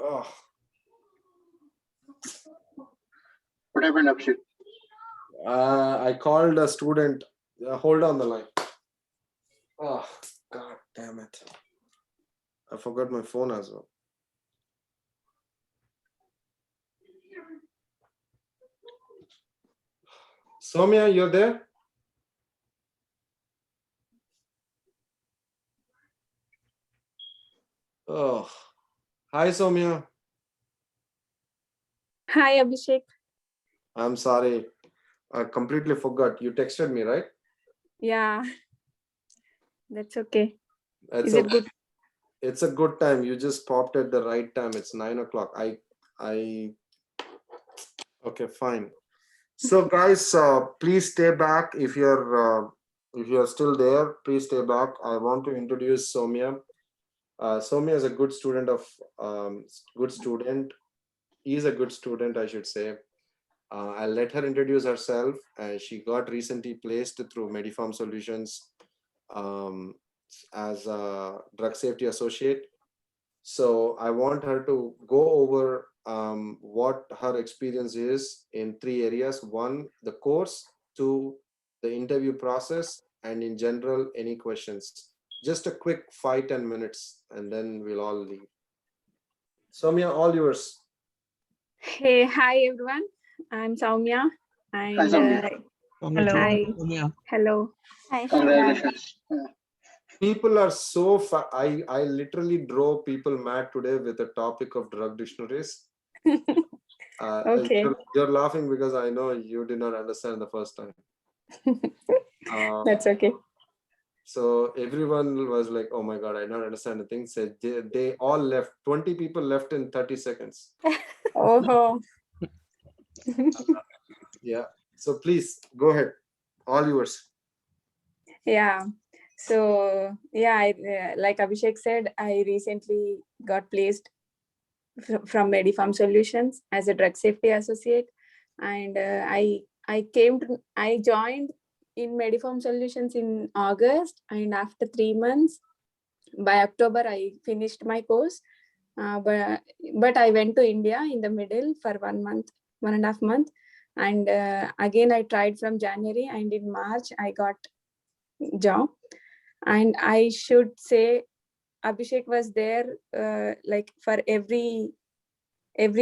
Oh, What happened, Abhishek? I called a student. Hold on the line. Oh, God damn it. I forgot my phone as well. Sowmya, you're there? Oh, hi, Sowmya. Hi, Abhishek. I'm sorry. I completely forgot. You texted me, right? Yeah, that's okay. It's Is it okay. good? It's a good time. You just popped at the right time. It's 9 o'clock. Okay, fine. So, guys, please stay back if you're still there. Please stay back. I want to introduce Sowmya. Sowmya is a good student good student. He's a good student, I should say. I'll let her introduce herself. She got recently placed through MediPharm Solutions as a drug safety associate. So I want her to go over what her experience is in 3 areas. 1, the course. 2, the interview process. And in general, any questions. Just a quick 5-10 minutes and then we'll all leave. Sowmya, all yours. Hey, hi everyone. I'm Sowmya. Hi, And Sowmya. hi. Hello. Hi, Sowmya. Congratulations. People are so I literally drove people mad today with the topic of drug dictionaries. Okay. You're laughing because I know you did not understand the first time. That's okay. So everyone was like, oh my God, I don't understand the thing. Said they all left. 20 people left in 30 seconds. Oh. Yeah. So please go ahead. All yours. Yeah. So yeah, like Abhishek said, I recently got placed from MediPharm Solutions as a drug safety associate, and I joined in MediPharm Solutions in August, and after 3 months, by October, I finished my course. But I went to India in the middle for 1 month, 1.5 months, and again I tried from January, and in March I got job. And I should say Abhishek was there like for every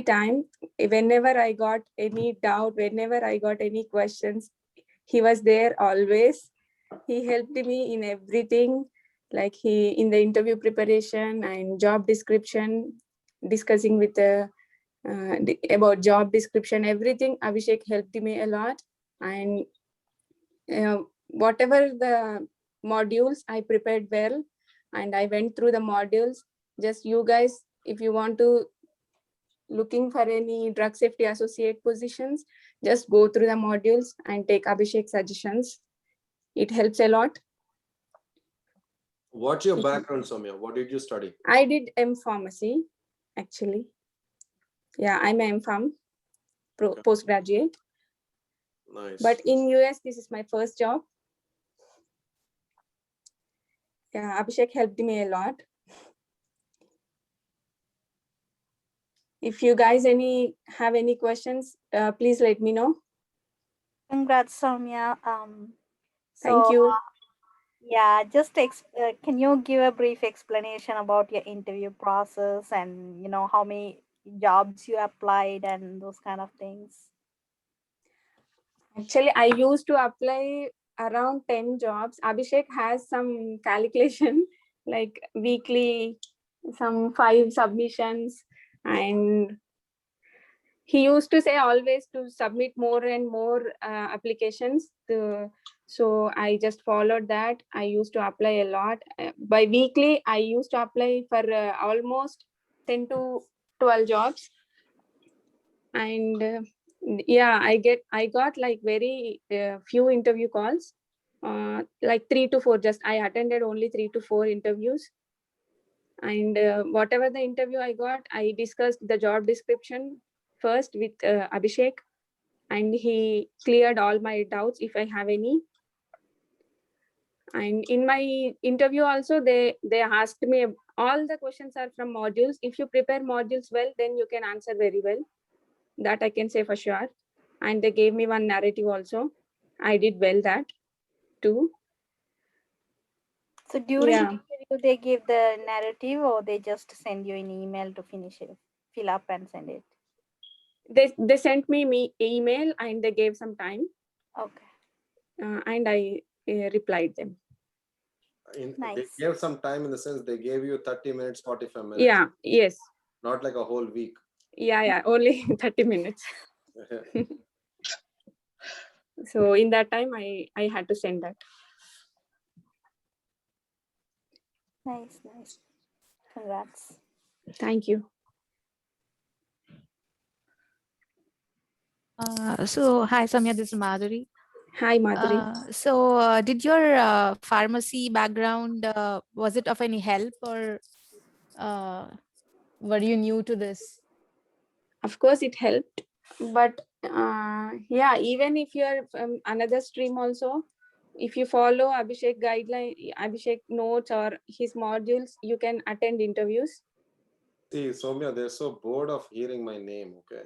time, whenever I got any doubt, whenever I got any questions, he was there always. He helped me in everything, like he in the interview preparation and job description, discussing with about job description, everything. Abhishek helped me a lot. And whatever the modules, I prepared well, and I went through the modules. Just you guys, if you want to looking for any drug safety associate positions, just go through the modules and take Abhishek's suggestions. It helps a lot. What's your background, Sowmya? What did you study? I did pharmacy, actually. Yeah, I'm an MPharm postgraduate. Nice. But in US, this is my first job. Yeah, Abhishek helped me a lot. If you guys have any questions, please let me know. Congrats, Sowmya. Thank you. Yeah, just can you give a brief explanation about your interview process and how many jobs you applied and those kind of things? Actually, I used to apply around 10 jobs. Abhishek has some calculation, like weekly, some 5 submissions, and he used to say always to submit more and more applications. So I just followed that. I used to apply a lot. By weekly, I used to apply for almost 10 to 12 jobs. And yeah, I got like very few interview calls, like 3 to 4. Just I attended only 3 to 4 interviews. And whatever the interview I got, I discussed the job description first with Abhishek, and he cleared all my doubts if I have any. And in my interview also, they asked me, all the questions are from modules. If you prepare modules well, then you can answer very well. That I can say for sure. And they gave me one narrative also. I did well that too. So during Yeah. the interview, they give the narrative, or they just send you an email to finish it, fill up and send it? They sent me email and they gave some time. Okay. And I replied them. They Nice. gave some time in the sense they gave you 30 minutes, 45 minutes. Yeah, yes. Not like a whole week. Yeah, only 30 minutes. So in that time, I had to send that. Nice. Congrats. Thank you. So hi Sowmya, this is Madhuri. Hi, Madhuri. So did your pharmacy background, was it of any help, or were you new to this? Of course, it helped. But yeah, even if you're from another stream also, if you follow Abhishek guideline, Abhishek notes or his modules, you can attend interviews. See, Sowmya, they're so bored of hearing my name. Okay.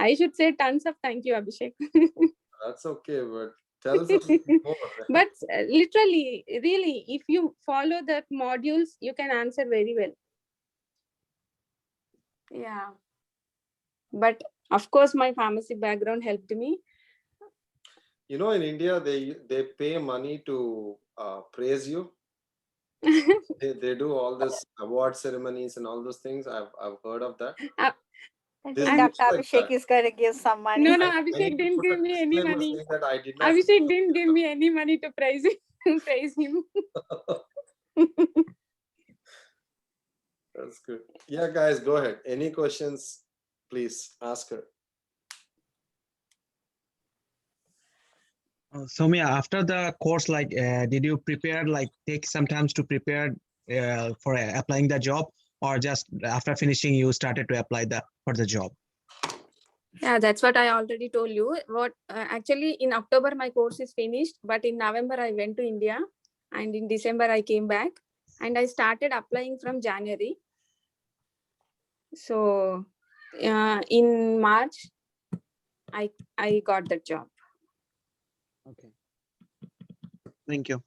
I should say tons of thank you, Abhishek. That's okay, but tell something more. But literally, really, if you follow the modules, you can answer very well. Yeah. But of course, my pharmacy background helped me. You know, in India, they pay money to praise you. They do all this award ceremonies and all those things. I've heard of that. I This think looks Dr. like Abhishek that. is going to give some money. No, I need Abhishek to didn't put a give me any disclaimer money. saying that I did not. Abhishek didn't give me any money to praise him. Praise him. That's good. Yeah, guys, go ahead. Any questions, please ask her. Sowmya, after the course, like, did you prepare, like, take some time to prepare for applying the job, or just after finishing you started to apply for the job? Yeah, that's what I already told you. What actually in October my course is finished, but in November I went to India, and in December I came back, and I started applying from January. So in March, I got the job. Okay. Thank you.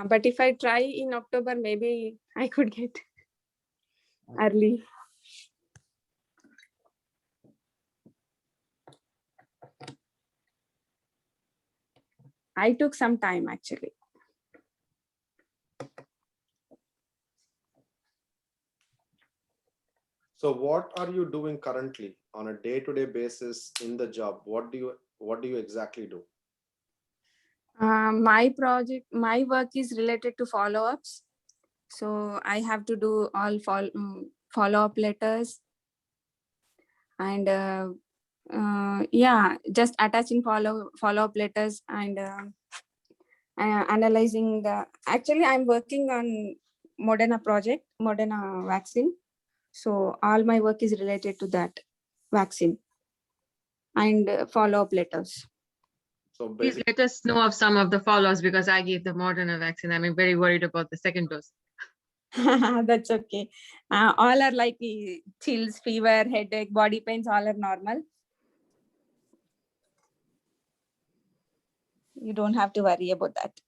But if I try in October, maybe I could get early. I took some time actually. So what are you doing currently on a day-to-day basis in the job? What do you exactly do? My work is related to follow-ups. So I have to do all follow-up letters and yeah, just attaching follow-up letters and analyzing the. Actually, I'm working on Moderna vaccine. So all my work is related to that vaccine and follow-up letters. So Please basically, let us know of some of the follows, because I gave the Moderna vaccine. I'm very worried about the second dose. That's okay. All are like chills, fever, headache, body pains, all are normal. You don't have to worry about that.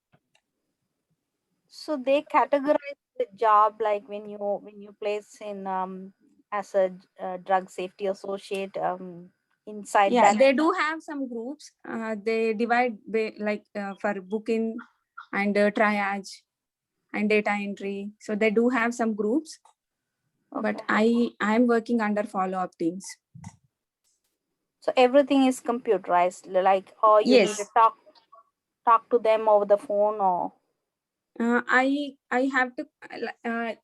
So they categorize the job, like when you place in as a drug safety associate inside Yeah, that. they do have some groups. They divide for booking and triage and data entry. So they do have some groups. But I'm working under follow-up teams. So everything is computerized, like, or you need to Yes. talk to them over the phone, or I have to.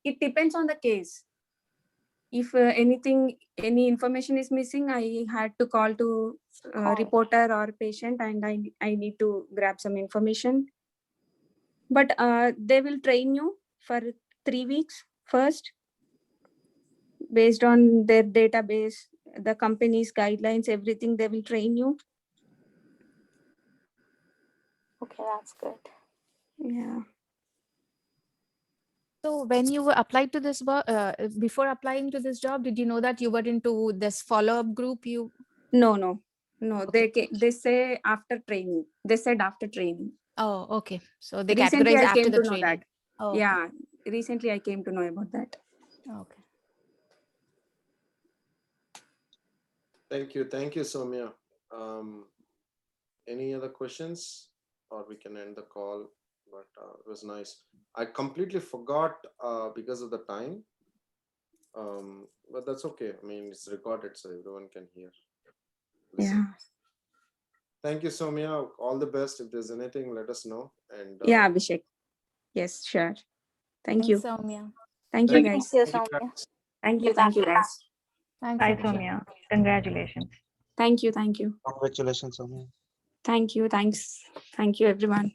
It depends on the case. If any information is missing, I had to call to reporter or patient, and I need to grab some information. But they will train you for 3 weeks first, based on their database, the company's guidelines, everything. They will train you. Okay, that's good. Yeah. So when you were applied to this, before applying to this job, did you know that you were into this follow-up group? No. Okay. They say after training. They said after training. Oh, okay. So they Recently, categorize I after came the to know training. that. Oh, okay. Yeah. Recently, I came to know about that. Okay. Thank you, Sowmya. Any other questions, or we can end the call? But it was nice. I completely forgot because of the time, but that's okay. I mean, it's recorded, so everyone can hear. Listen. Yeah. Thank you, Sowmya. All the best. If there's anything, let us know. And Yeah, Abhishek. Yes, sure. Thank Thanks, you. Sowmya. Thank you, thank guys. Thank you, thank you, Sowmya. guys. Thank you, guys. Thanks, Bye, Abhishek. Sowmya. Congratulations. Thank you. Congratulations, Sowmya. Thank you. Thanks. Thank you, everyone.